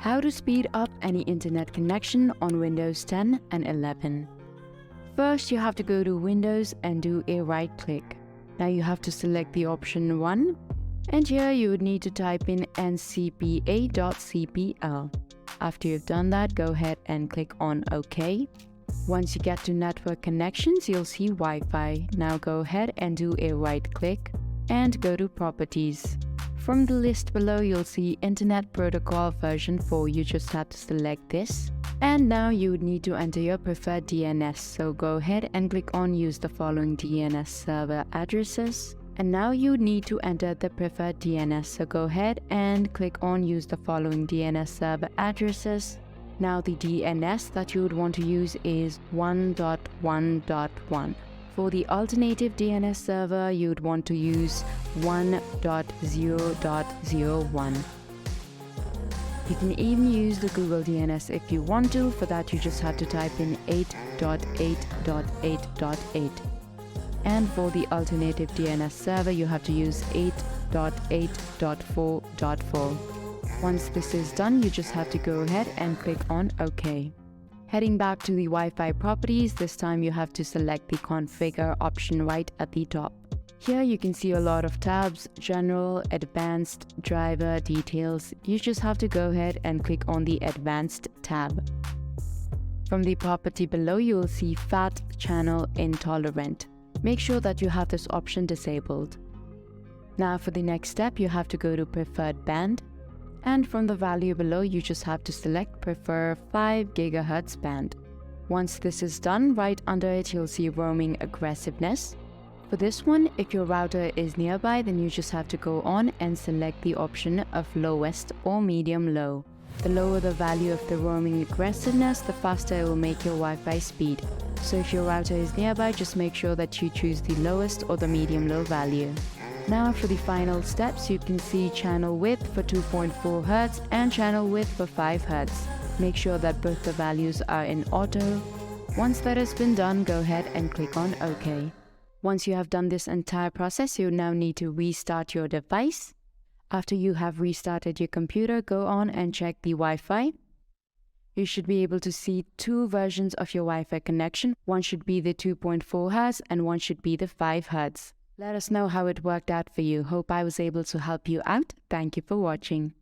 How to speed up any internet connection on Windows 10 and 11. First, you have to go to Windows and do a right click. Now you have to select the option 1, and here you would need to type in ncpa.cpl. After you've done that, go ahead and click on OK. Once you get to Network Connections, you'll see Wi-Fi. Now go ahead and do a right click and go to Properties. From the list below, you'll see Internet Protocol version 4. You just have to select this. And now you would need to enter your preferred DNS. So go ahead and click on Use the following DNS server addresses. And now you would need to enter the preferred DNS. So go ahead and click on Use the following DNS server addresses. Now the DNS that you would want to use is 1.1.1. For the alternative DNS server, you would want to use 1.0.01. You can even use the Google DNS if you want to. For that, you just have to type in 8.8.8.8. And for the alternative DNS server, you have to use 8.8.4.4. Once this is done, you just have to go ahead and click on OK. Heading back to the Wi-Fi properties, this time you have to select the configure option right at the top. Here you can see a lot of tabs: General, Advanced, Driver, Details. You just have to go ahead and click on the Advanced tab. From the property below, you will see Fat Channel Intolerant. Make sure that you have this option disabled. Now for the next step, you have to go to Preferred Band. And from the value below, you just have to select Prefer 5 GHz band. Once this is done, right under it you'll see Roaming Aggressiveness. For this one, if your router is nearby, then you just have to go on and select the option of lowest or medium low. The lower the value of the roaming aggressiveness, the faster it will make your Wi-Fi speed. So if your router is nearby, just make sure that you choose the lowest or the medium low value. Now for the final steps, you can see channel width for 2.4 Hz and channel width for 5 Hz. Make sure that both the values are in auto. Once that has been done, go ahead and click on OK. Once you have done this entire process, you now need to restart your device. After you have restarted your computer, go on and check the Wi-Fi. You should be able to see two versions of your Wi-Fi connection. One should be the 2.4 Hz and one should be the 5 Hz. Let us know how it worked out for you. Hope I was able to help you out. Thank you for watching.